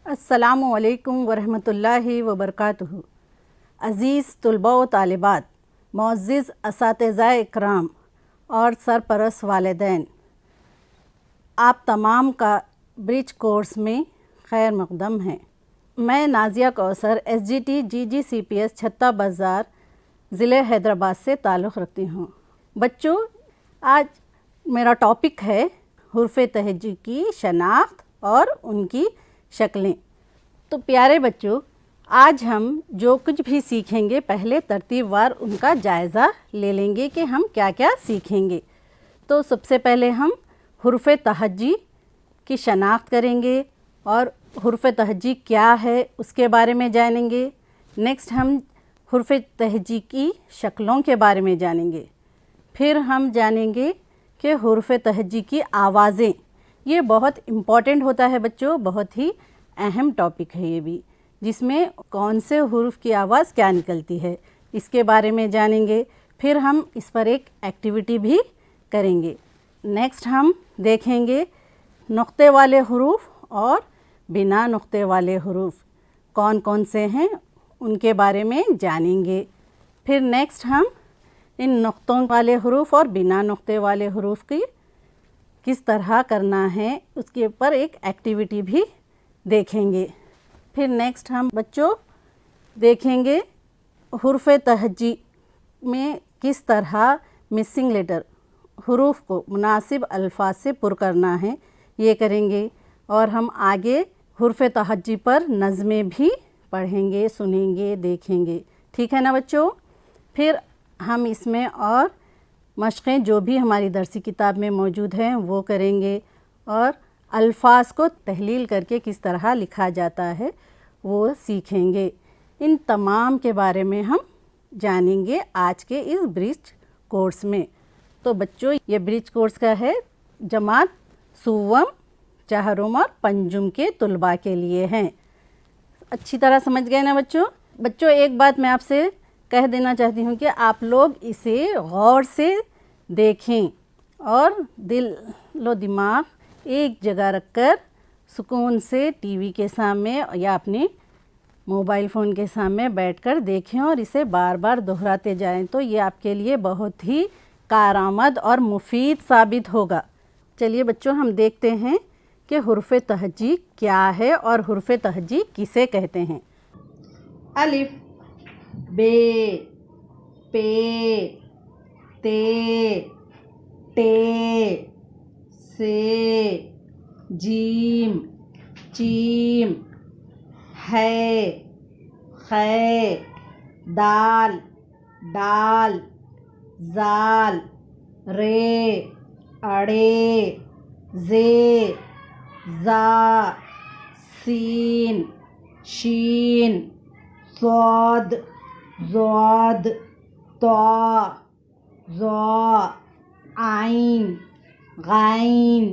अस्सलामुअलैकुम वरहमतुल्लाहि वबरकातुहू। अज़ीज़ तलबा व तालिबात, मुअज़्ज़िज़ असातिज़ाए इकराम और सरपरस्त वालिदैन, आप तमाम का ब्रिज कोर्स में खैर मक़दम है। मैं नाज़िया कौसर SGT GGCPS छत्ता बाज़ार ज़िले हैदराबाद से ताल्लुक़ रखती हूँ। बच्चों, आज मेरा टॉपिक है हुर्फ़ तहजी की शनाख्त और उनकी शक्लें। तो प्यारे बच्चों, आज हम जो कुछ भी सीखेंगे पहले तरतीबवार उनका जायज़ा ले लेंगे कि हम क्या क्या सीखेंगे। तो सबसे पहले हम हुर्फ़ तहजी की शनाख्त करेंगे और हुर्फ़ तहजी क्या है उसके बारे में जानेंगे। नेक्स्ट हम हुर्फ़ तहजी की शक्लों के बारे में जानेंगे। फिर हम जानेंगे कि हुर्फ़ तहजी की आवाज़ें, ये बहुत इम्पॉर्टेंट होता है बच्चों, बहुत ही अहम टॉपिक है ये भी, जिसमें कौन से हुर्फ़ की आवाज़ क्या निकलती है इसके बारे में जानेंगे। फिर हम इस पर एक एक्टिविटी भी करेंगे। नेक्स्ट हम देखेंगे नुक्ते वाले हुरूफ और बिना नुक्ते वाले हुरूफ कौन कौन से हैं उनके बारे में जानेंगे। फिर नेक्स्ट हम इन नुक्तों वाले हुरूफ और बिना नुक्ते वाले हुरूफ की किस तरह करना है उसके ऊपर एक एक्टिविटी भी देखेंगे। फिर नेक्स्ट हम बच्चों देखेंगे हुर्फ़ तहजी में किस तरह मिसिंग लेटर हुरूफ को मुनासिब अल्फाज से पुर करना है, ये करेंगे। और हम आगे हुर्फ़ तहजी पर नज़में भी पढ़ेंगे, सुनेंगे, देखेंगे। ठीक है ना बच्चों। फिर हम इसमें और मशक़ें जो भी हमारी दरसी किताब में मौजूद हैं वो करेंगे और अल्फाज को तहलील करके किस तरह लिखा जाता है वो सीखेंगे। इन तमाम के बारे में हम जानेंगे आज के इस ब्रिज कोर्स में। तो बच्चों, ये ब्रिज कोर्स का है जमात सुवम, चहरुम और पंजुम के तुलबा के लिए हैं। अच्छी तरह समझ गए ना बच्चों। बच्चों, एक बात मैं आपसे कह देना चाहती हूँ कि आप लोग इसे गौर से देखें और दिल लो दिमाग एक जगह रखकर सुकून से टीवी के सामने या अपने मोबाइल फ़ोन के सामने बैठकर देखें और इसे बार बार दोहराते जाएं। तो ये आपके लिए बहुत ही कारआमद और मुफीद साबित होगा। चलिए बच्चों, हम देखते हैं कि हुर्फ़ तहजी क्या है और हुर्फ़ तहजी किसे कहते हैं। अलिफ, बे, पे, ते, टे, से, जीम, चीम, है, खे, दाल, डाल, जाल, रे, अड़े, जे, जा, सीन, शीन, स्वाद, ज़ाद, तौ, ज़ौ, आइन, गाइन,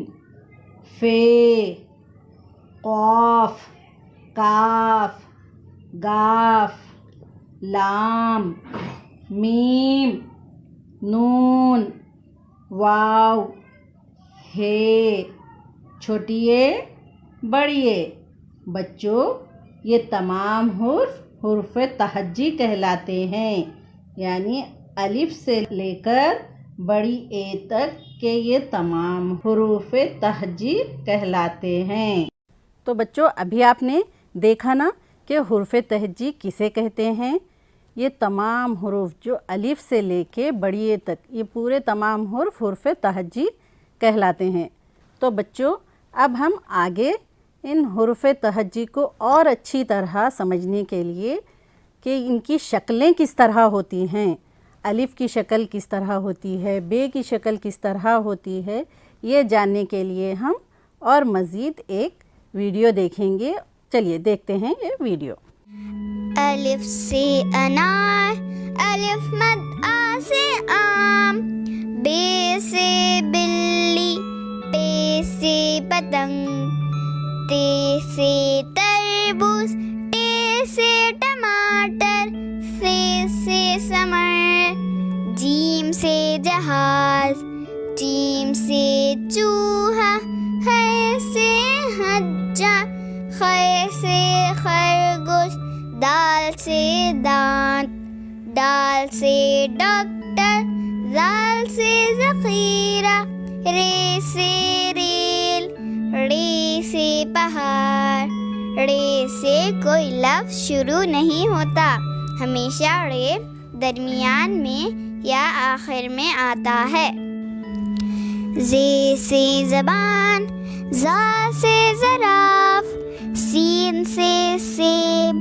फे, क़ाफ, काफ, गाफ, लाम, मीम, नून, वाव, हे, छोटिए बड़िए। बच्चों, ये तमाम हुर्फ़ तहजी कहलाते हैं, यानी अलिफ से लेकर बड़ी ए तक के ये तमाम हुरूफ़ तहजी कहलाते हैं। तो बच्चों, अभी आपने देखा ना कि हुर्फ़ तहजी किसे कहते हैं। ये तमाम हुरूफ जो अलिफ से लेके बड़ी ए तक, ये पूरे तमाम हुर्फ़ तहजी कहलाते हैं। तो बच्चों, अब हम आगे इन हुर्फ़ तहजी को और अच्छी तरह समझने के लिए कि इनकी शक्लें किस तरह होती हैं, अलिफ की शक्ल किस तरह होती है, बे की शक्ल किस तरह होती है, ये जानने के लिए हम और मज़ीद एक वीडियो देखेंगे। चलिए देखते हैं ये वीडियो। अलिफ से अनार, अलिफ मद आ से आम, बे से बिल्ली, पे से पतंग, ते से तरबूज, टे से टमाटर, से समर, जीम से जहाज, जीम से चूहा, है से हज्जा, खे से खरगोश, दाल से दांत, दाल से डॉक्टर, दाल से ज़ख़ीरा, रे से रेल, रे से पहाड़। रे से कोई लफ्ज़ शुरू नहीं होता, हमेशा रे दरमियान में या आखिर में आता है। जे से ज़बान, जा से ज़राफ, सीन से सेब,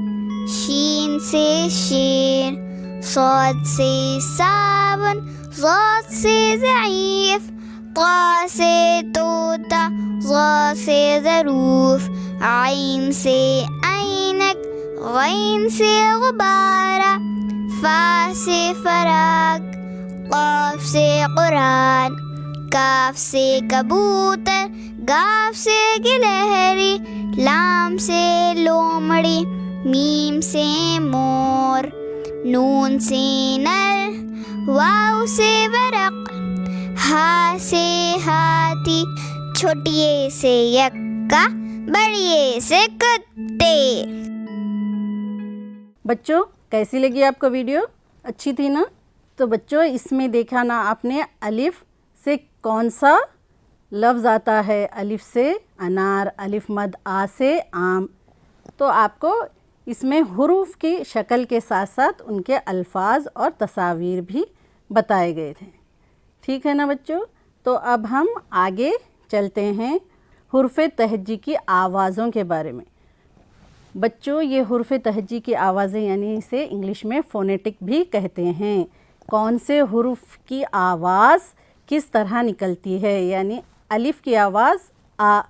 शीन से शेर, सौद से साबुन, ज़ाद से ज़ईफ़, ता से तोता, ज़ा से ज़रूफ़, आइन से ऐनक, गैन से गुब्बारा, फा से फराक, क़ाफ से कुरान, काफ से कबूतर, गाफ से गिलहरी, लाम से लोमड़ी, मीम से मोर, नून से नर, वाव से वरक, हा से हाथी, छोटिये से यक्का, बड़िये से कुत्ते। बच्चों, कैसी लगी आपको वीडियो? अच्छी थी ना? तो बच्चों, इसमें देखा ना आपने अलिफ से कौन सा लफ्ज़ आता है। अलिफ से अनार, अलिफ मद आ से आम। तो आपको इसमें हुरूफ की शक्ल के साथ साथ उनके अल्फाज और तस्वीर भी बताए गए थे। ठीक है ना बच्चों? तो अब हम आगे चलते हैं हुर्फ़ तहज्जी की आवाज़ों के बारे में। बच्चों, ये हुर्फ़ तहज्जी की आवाज़ें यानी इसे इंग्लिश में फ़ोनेटिक भी कहते हैं। कौन से हुरूफ की आवाज़ किस तरह निकलती है, यानी अलिफ की आवाज़ आ,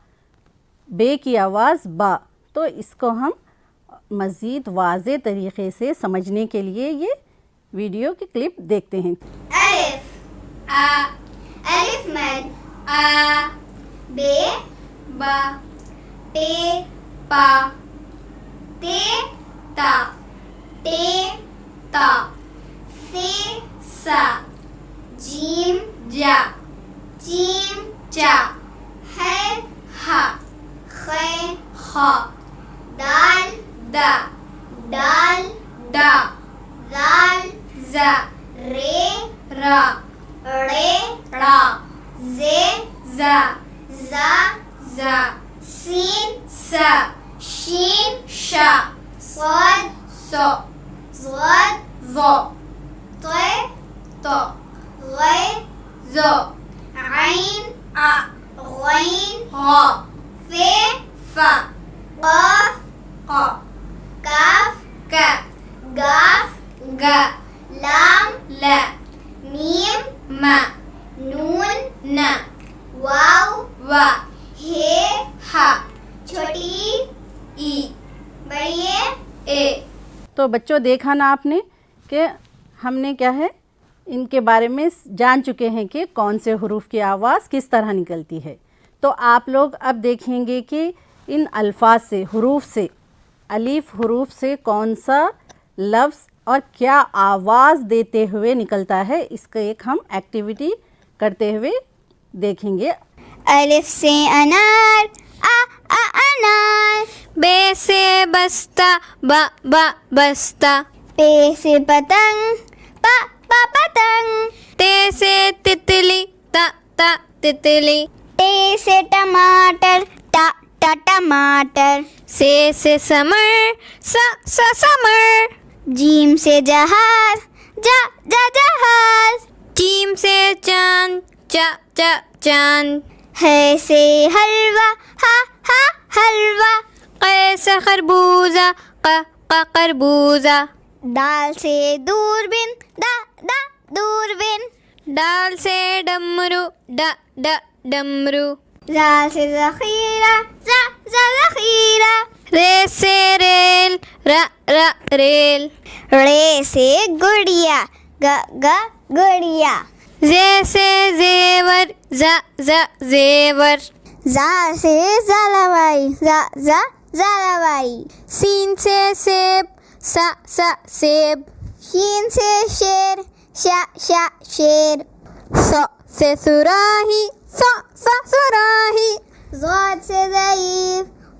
बे की आवाज़ बा। तो इसको हम मज़ीद वाज़े तरीक़े से समझने के लिए ये वीडियो की क्लिप देखते हैं। अलिफ आ, अलिफ मद आ, बे बा, टे पा, ते ता, टे ता, से सा, जीम जा, जीम जा, है हा, खे खा, दाल दा, दाल डा, दाल जा, रे रा, रे रा, जे जा, जा जा, सीन सा, शीन शा, स्वाद सो, स्वाद वो, ते तो, गे जो, आइन आ, गैन हो, फे फा, क़ाफ क़ा, काफ का, गाफ गा, लाम ला, मीम मा, नून ना, वाव वा, हे हा, छोटी ई, बड़ी ए। तो बच्चों, देखा ना आपने कि हमने क्या है इनके बारे में जान चुके हैं कि कौन से हुरूफ की आवाज़ किस तरह निकलती है। तो आप लोग अब देखेंगे कि इन अल्फाज से, हुरूफ से, अलिफ हुरूफ से कौन सा लफ्ज़ और क्या आवाज़ देते हुए निकलता है। इसका एक हम एक्टिविटी करते हुए देखेंगे। अलिफ से अनार, अनार। बे से बस्ता, बस्ता। पे से पतंग, पतंग। ते से तितली, तितली। टे से टमाटर, टमाटर। से समर, समर। जीम से जहाज, जहाज। जीम से चांद, चांद। है से हलवा, हलवा। क़े से खरबूजा, खरबूजा। दाल से दूरबीन, दूरबीन। दाल से डमरू, डमरू। जाल से ज़ख़ीरा, ज़ख़ीरा। रे से रेल, रेल। रे से गुड़िया, गुड़िया। जे से जेवर, जेवर। जा से ज़ालावाई, ज़ालावाई। सीन से सेब, सेब। शीन से शेर, शेर। सो से सुराही, सुराही। ज़ाद से ज़ईफ़,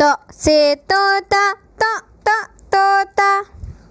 तो से तोता, तोता.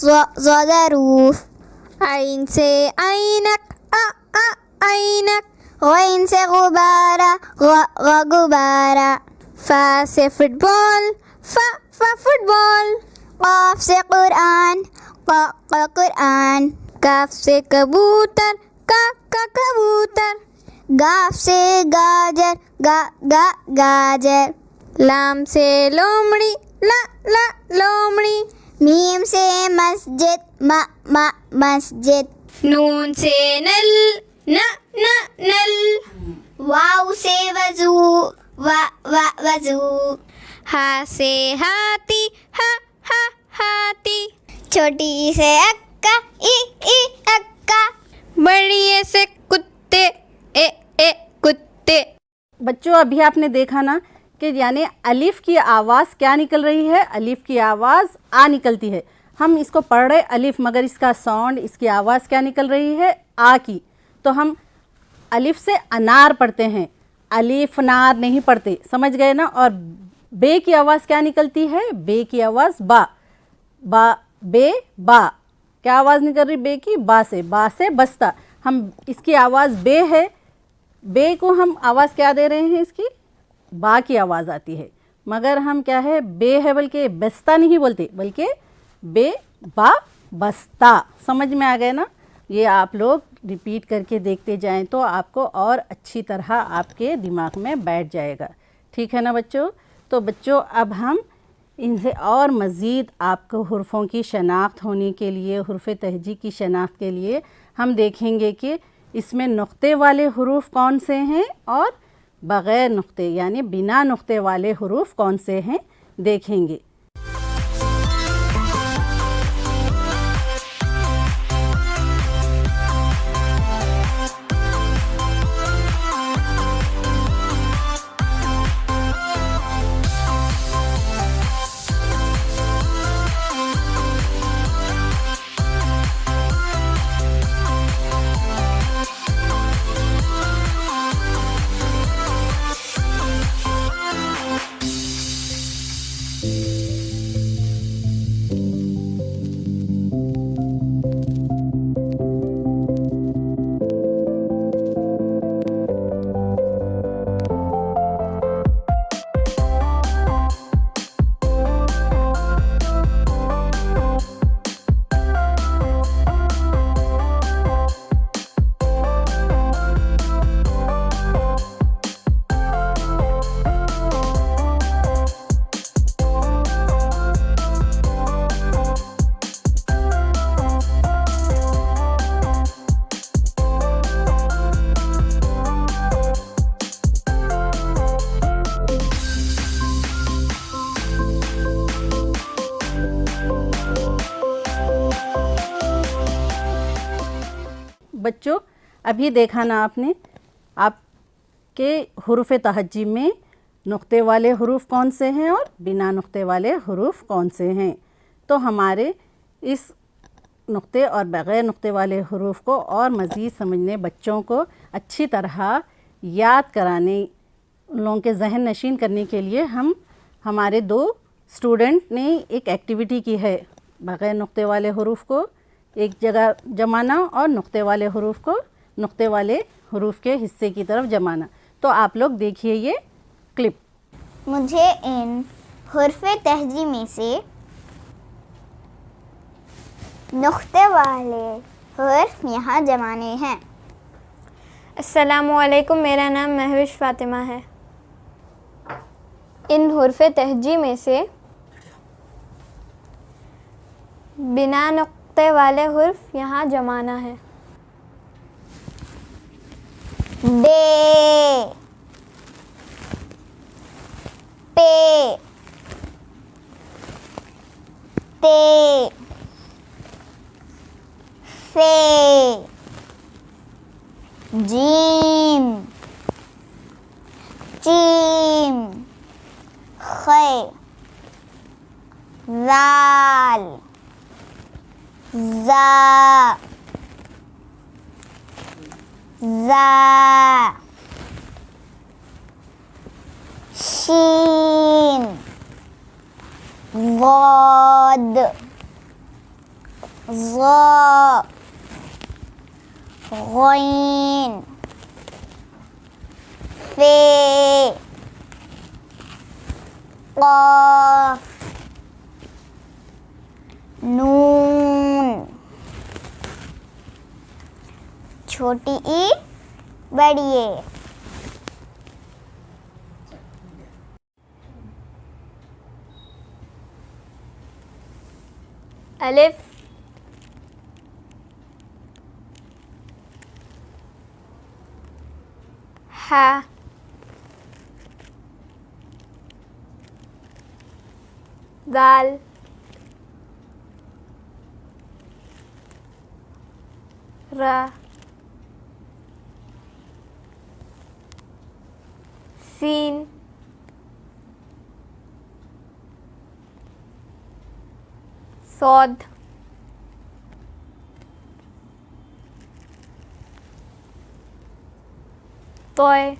ज़रूफ. आइन से ऐनक, ऐनक. गैन से गुब्बारा, गुब्बारा. फा से फुटबॉल, फुटबॉल. क़ाफ से कुरान, कुरान. काफ से कबूतर, कबूतर. गाफ से गाजर, गाजर. लाम से लोमड़ी, लोमड़ी. मीम से मस्जिद, मस्जिद. नून से नल, नल. वाव से वज़ू, वज़ू. हा से हाथी, हाथी. छोटी से अक्का, अक्का. बड़ी से कुत्ते, कुत्ते. बच्चों अभी आपने देखा ना कि यानी अलिफ की आवाज़ क्या निकल रही है, अलिफ की आवाज़ आ निकलती है. हम इसको पढ़ रहे अलिफ, मगर इसका साउंड, इसकी आवाज़ क्या निकल रही है, आ की. तो हम अलिफ से अनार पढ़ते हैं, अलिफ नार नहीं पढ़ते, समझ गए ना. और बे की आवाज़ क्या निकलती है, बे की आवाज़ बा, बे बा. क्या आवाज़ निकल रही बे की, बा से बस्ता. हम इसकी आवाज़ बे है, बे को हम आवाज़ क्या दे रहे हैं, इसकी बा की आवाज़ आती है. मगर हम क्या है, बे है बल्कि बस्ता नहीं बोलते, बल्कि बे बा बस्ता. समझ में आ गए ना. ये आप लोग रिपीट करके देखते जाएं तो आपको और अच्छी तरह आपके दिमाग में बैठ जाएगा. ठीक है ना बच्चों. तो बच्चों अब हम इनसे और मज़ीद आपको हुर्फ़ों की शनाख्त होने के लिए, हुर्फ़ तहजी की शनाख्त के लिए हम देखेंगे कि इसमें नुक्ते वाले हुरूफ कौन से हैं और बग़ैर नुक्ते यानी बिना नुक्ते वाले हुरूफ कौन से हैं, देखेंगे. बच्चों अभी देखा ना आपने, आपके हुरूफ तहज्जी में नुक्ते वाले हुरूफ कौन से हैं और बिना नुक्ते वाले हुरूफ कौन से हैं. तो हमारे इस नुक्ते और बग़ैर नुक्ते वाले हुरूफ को और मज़ीद समझने, बच्चों को अच्छी तरह याद कराने, उन लोगों के जहन नशीन करने के लिए हमारे 2 स्टूडेंट ने एक एक्टिविटी की है. बग़ैर नुक्ते वाले हुरूफ को एक जगह जमाना और नुक्ते वाले हुरूफ को नुक्ते वाले हुरूफ के हिस्से की तरफ जमाना. तो आप लोग देखिए ये क्लिप. मुझे इन हुर्फ तहजी में से नुक्ते वाले हुर्फ यहाँ जमाने हैं. अस्सलामुअलैकुम, मेरा नाम महविश फ़ातिमा है. इन हुर्फ तहजी में से बिना नुक्ते वाले हुर्फ यहाँ जमाना है. बे, पे, ते, से, जीम, चीम, खे, ज़ाल, ज़ा, ज़ा, शीन ज़ाद ज़ा ग़ैन फ़े क़ाफ़ नून। छोटी ई बड़ी ए। अलिफ हा दाल रा सीन सौद तोय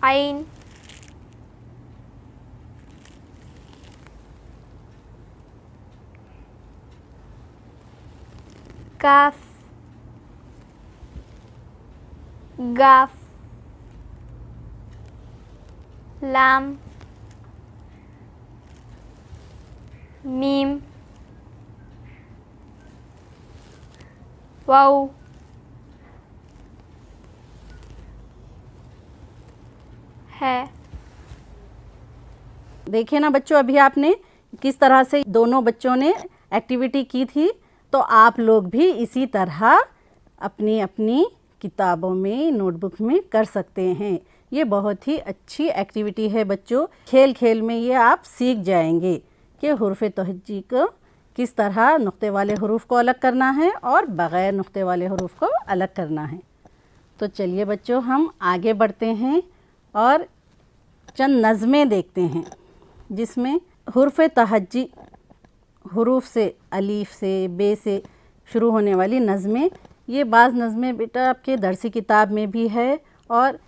आइन काफ गाफ लाम मीम वाउ है। देखिए ना बच्चों, अभी आपने किस तरह से दोनों बच्चों ने एक्टिविटी की थी, तो आप लोग भी इसी तरह अपनी अपनी किताबों में, नोटबुक में कर सकते हैं। ये बहुत ही अच्छी एक्टिविटी है बच्चों। खेल खेल में ये आप सीख जाएंगे कि हुर्फ़ तहज्जी को किस तरह नुक्ते वाले हुरूफ को अलग करना है और बग़ैर नुक्ते वाले हुरूफ को अलग करना है। तो चलिए बच्चों, हम आगे बढ़ते हैं और चंद नज़में देखते हैं जिसमें हुर्फ़ तहज्जी हुरूफ से, अलीफ से, बे से शुरू होने वाली नज़में। ये बाज़ नज़में बेटा आपके दरसी किताब में भी है, और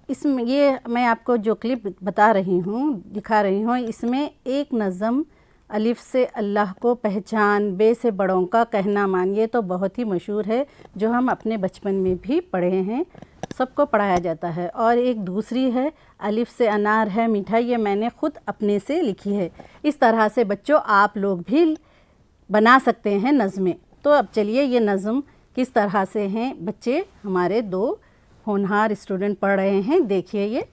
इसमें ये मैं आपको जो क्लिप बता रही हूँ, दिखा रही हूँ, इसमें एक नज़म अलिफ से अल्लाह को पहचान, बे से बड़ों का कहना मान, ये तो बहुत ही मशहूर है, जो हम अपने बचपन में भी पढ़े हैं, सबको पढ़ाया जाता है। और एक दूसरी है अलिफ से अनार है मीठा, ये मैंने ख़ुद अपने से लिखी है। इस तरह से बच्चों आप लोग भी बना सकते हैं नज़में। तो अब चलिए ये नज़म किस तरह से हैं, बच्चे हमारे दो होनहार स्टूडेंट पढ़ रहे हैं, देखिए ये।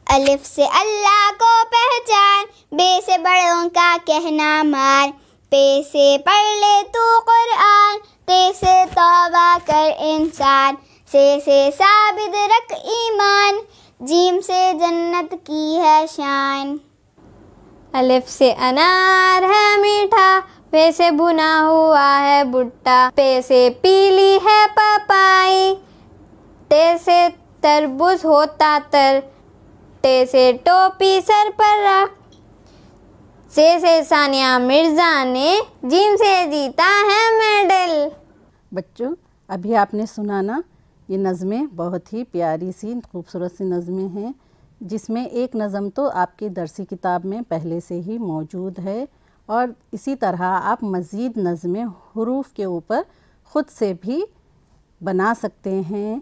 अलिफ से अल्लाह को पहचान, बे से बड़ों का कहना मान, पे से पढ़ ले तू कुरान, ते से तौबा कर इंसान, से साबित रख ईमान, जीम से जन्नत की है शान। अलिफ से अनार है मीठा, पे से भुना हुआ है भुट्टा, पे से पीली है पपाई, ते से तरबूज होता तर, टे से टोपी सर पर रख, से सानिया मिर्ज़ा ने जिम से जीता है मेडल। बच्चों अभी आपने सुना ना, ये नज़में बहुत ही प्यारी सी खूबसूरत सी नज़में हैं, जिसमें एक नज़म तो आपकी दरसी किताब में पहले से ही मौजूद है, और इसी तरह आप मज़ीद नज़में हुरूफ के ऊपर ख़ुद से भी बना सकते हैं।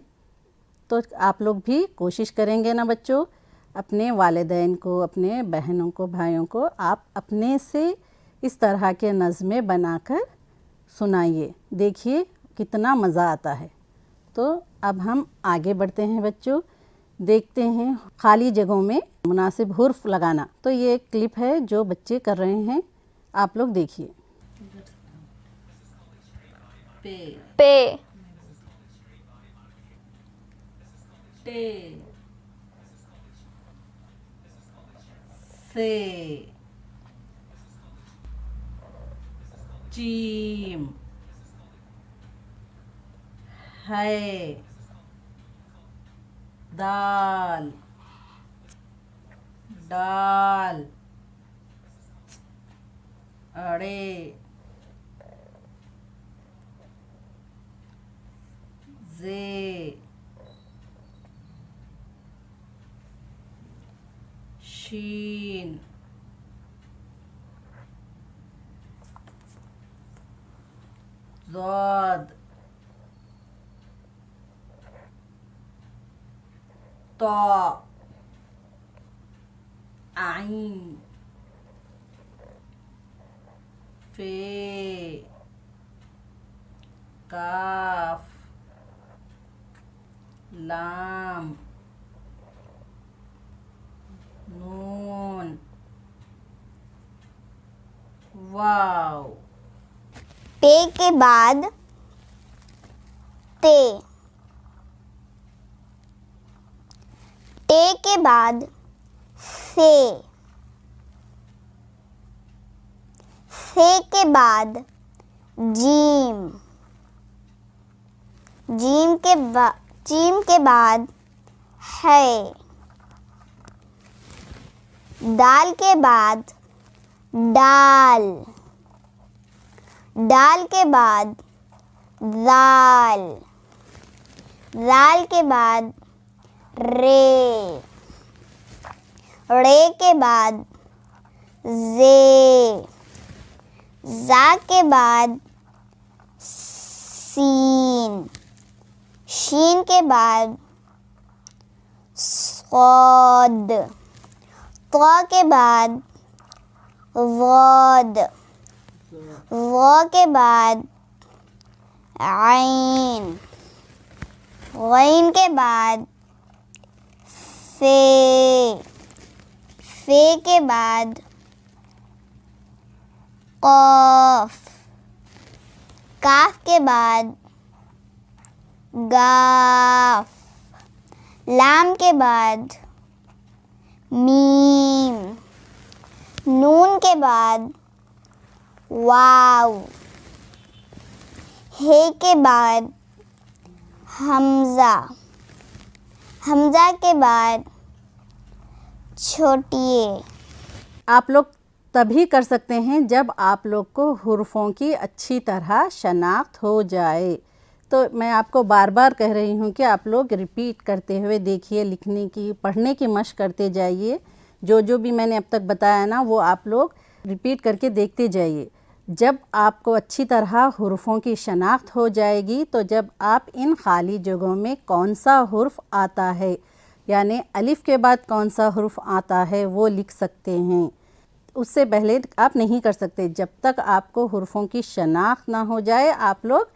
तो आप लोग भी कोशिश करेंगे ना बच्चों, अपने वालिदैन को, अपने बहनों को, भाइयों को आप अपने से इस तरह के नज़में बनाकर सुनाइए, देखिए कितना मज़ा आता है। तो अब हम आगे बढ़ते हैं बच्चों, देखते हैं खाली जगहों में मुनासिब हुर्फ लगाना। तो ये एक क्लिप है जो बच्चे कर रहे हैं, आप लोग देखिए। पे टे से जीम है दाल डाल अड़े जे शीन, ज़ाद, ता, आइन, फे, काफ, लाम, नून, वाव। पे के बाद ते, टे के बाद से के बाद जीम, जीम के बाद है, दाल के बाद डाल, दाल के बाद दाल, दाल के बाद रे, रे के बाद जे, जा के बाद सीन, शीन के बाद सौद, तो के बाद वद, वो के बाद आइन, गैन के बाद फे के बाद कॉफ, काफ के बाद गाफ, लाम के बाद मीम, नून के बाद वाव, हे के बाद हमजा, हमजा के बाद छोटिए। आप लोग तभी कर सकते हैं जब आप लोग को हुर्फ़ों की अच्छी तरह शनाख्त हो जाए। तो मैं आपको बार बार कह रही हूँ कि आप लोग रिपीट करते हुए देखिए, लिखने की पढ़ने की मशक़ करते जाइए। जो भी मैंने अब तक बताया ना वो आप लोग रिपीट करके देखते जाइए। जब आपको अच्छी तरह हुर्फ़ों की शनाख्त हो जाएगी तो जब आप इन खाली जगहों में कौन सा हुर्फ़ आता है, यानी अलिफ़ के बाद कौन सा हुर्फ़ आता है वो लिख सकते हैं। उससे पहले आप नहीं कर सकते। जब तक आपको हुर्फ़ों की शनाख्त ना हो जाए आप लोग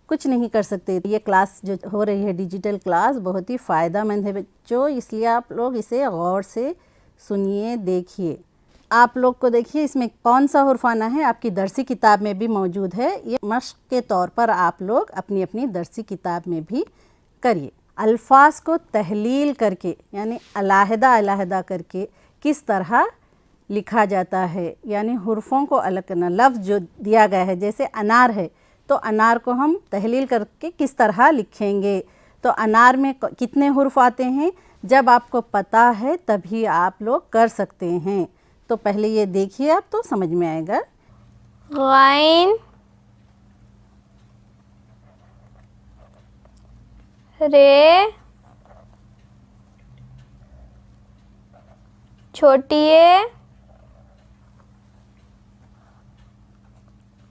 कुछ नहीं कर सकते। ये क्लास जो हो रही है डिजिटल क्लास बहुत ही फ़ायदेमंद है बच्चों, इसलिए आप लोग इसे गौर से सुनिए, देखिए। आप लोग को देखिए इसमें कौन सा हुर्फ़ आना है आपकी दरसी किताब में भी मौजूद है। ये मश्क के तौर पर आप लोग अपनी अपनी दरसी किताब में भी करिए। अल्फाज को तहलील करके यानी अलहदा अलहदा करके किस तरह लिखा जाता है, यानी हुर्फ़ों को अलग करना। लफ्ज़ जो दिया गया है जैसे अनार है तो अनार को हम तहलील करके किस तरह लिखेंगे। तो अनार में कितने हुर्फ़ आते हैं जब आपको पता है तभी आप लोग कर सकते हैं। तो पहले ये देखिए आप तो समझ में आएगा। गाइन, रे, छोटिए,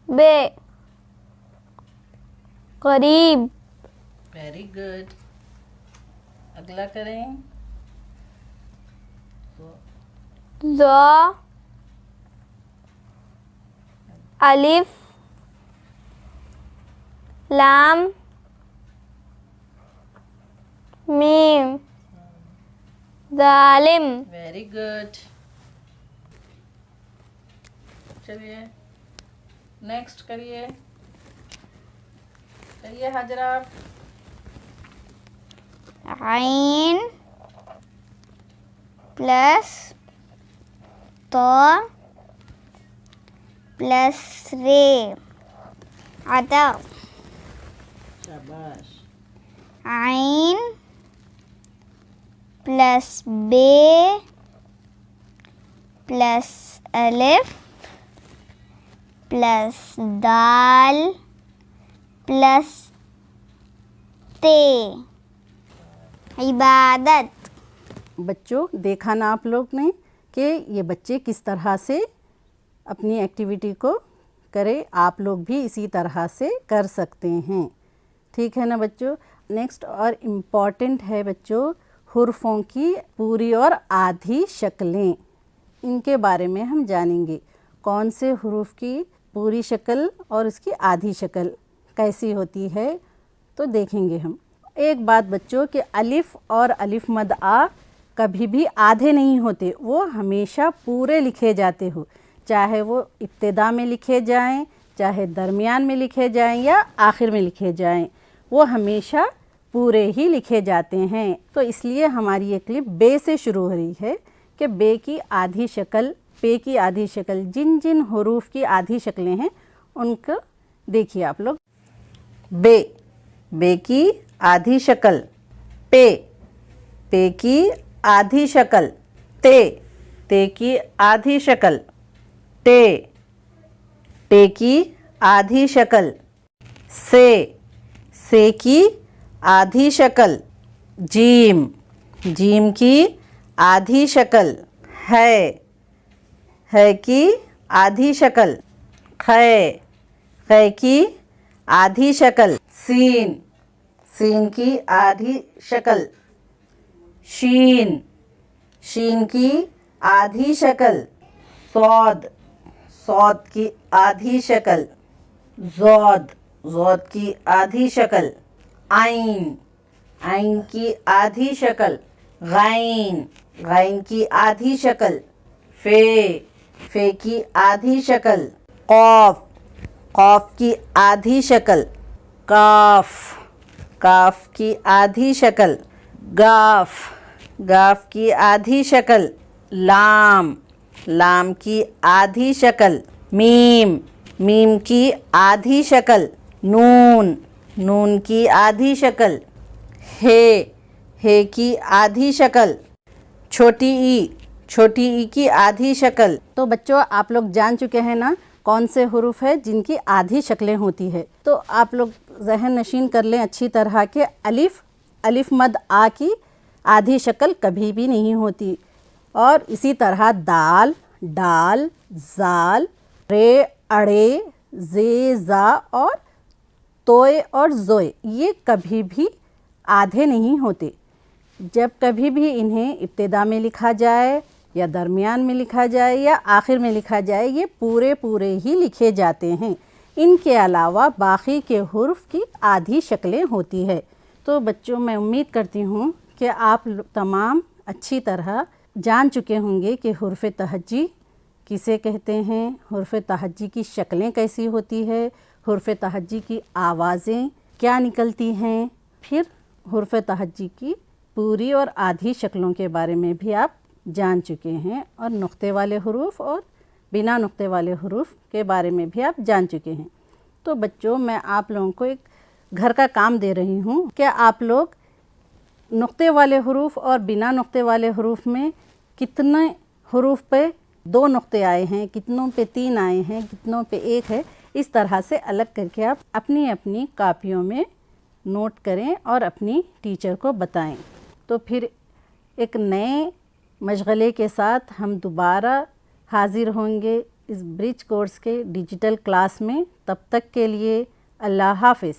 बे, करीब। Very good. अगला करें। ज़, अलिफ, लाम, मीम, जालिम। Very good. चलिए नेक्स्ट करिए हाजरा। आइन प्लस तो प्लस रे आता शाबाश। आइन प्लस बे प्लस अलिफ प्लस दाल प्लस ते इबादत। बच्चों देखा ना आप लोग ने कि ये बच्चे किस तरह से अपनी एक्टिविटी को करें। आप लोग भी इसी तरह से कर सकते हैं, ठीक है ना बच्चों। नेक्स्ट और इम्पॉर्टेंट है बच्चों हुर्फ़ों की पूरी और आधी शक्लें। इनके बारे में हम जानेंगे, कौन से हुरूफ की पूरी शक्ल और उसकी आधी शक्ल कैसी होती है, तो देखेंगे हम। एक बात बच्चों कि अलिफ़ और अलिफ़ मद आ कभी भी आधे नहीं होते, वो हमेशा पूरे लिखे जाते हो, चाहे वो इब्तिदा में लिखे जाएं, चाहे दरमियान में लिखे जाएं या आखिर में लिखे जाएं, वो हमेशा पूरे ही लिखे जाते हैं। तो इसलिए हमारी ये क्लिप बे से शुरू हो रही है कि बे की आधी शक्ल, पे की आधी शक्ल, जिन जिन हुरूफ की आधी शक्लें हैं उनको देखिए आप लोग। बे, बे की आधी शक्ल। पे, पे की आधी शक्ल। ते, ते की आधी शक्ल। टे, टे की आधी शक्ल। से की आधी शक्ल। जीम, जीम की आधी शक्ल। है की आधी शक्ल। खे की आधी शक्ल। सीन, सीन की आधी शक्ल। शीन, शीन की आधी शक्ल। सौद, सौद की आधी शक्ल। ज़ौद, ज़ौद की आधी शक्ल। आइन, आइन की आधी शक्ल। गैन, गैन की आधी शक्ल। फे की आधी शक्ल। कौफ, कौफ की आधी शक्ल। काफ, काफ की आधी शक्ल। गाफ, गाफ की आधी शक्ल। लाम, लाम की आधी शक्ल। मीम, मीम की आधी शक्ल। नून, नून की आधी शक्ल। हे की आधी शक्ल। छोटी ई की आधी शक्ल। तो बच्चों आप लोग जान चुके हैं ना कौन से हुरूफ है जिनकी आधी शक्लें होती है। तो आप लोग जहन नशीन कर लें अच्छी तरह के अलिफ़, अलिफ़ मद आ की आधी शक्ल कभी भी नहीं होती। और इसी तरह दाल, डाल, जाल, रे, अड़े, जे, जा और तोय और जोय, ये कभी भी आधे नहीं होते। जब कभी भी इन्हें इब्तिदा में लिखा जाए या दरमियान में लिखा जाए या आखिर में लिखा जाए, ये पूरे पूरे ही लिखे जाते हैं। इनके अलावा बाकी के हुर्फ की आधी शक्लें होती है। तो बच्चों मैं उम्मीद करती हूँ कि आप तमाम अच्छी तरह जान चुके होंगे कि हुर्फ तहज्जी किसे कहते हैं, हुर्फ तहज्जी की शक्लें कैसी होती है, हुर्फ तहज्जी की आवाज़ें क्या निकलती हैं, फिर हुर्फ तहज्जी की पूरी और आधी शक्लों के बारे में भी आप जान चुके हैं, और नुक्ते वाले हुरूफ और बिना नुक्ते वाले हुरूफ के बारे में भी आप जान चुके हैं। तो बच्चों मैं आप लोगों को एक घर का काम दे रही हूँ कि आप लोग नुक्ते वाले हुरूफ और बिना नुक्ते वाले हुरूफ में कितने हुरूफ पे 2 नुक्ते आए हैं, कितनों पे 3 आए हैं, कितनों पे 1 है, इस तरह से अलग करके आप अपनी अपनी कापियों में नोट करें और अपनी टीचर को बताएं। तो फिर एक नए मशगले के साथ हम दोबारा हाज़िर होंगे इस ब्रिज कोर्स के डिजिटल क्लास में। तब तक के लिए अल्लाह हाफ़िज़।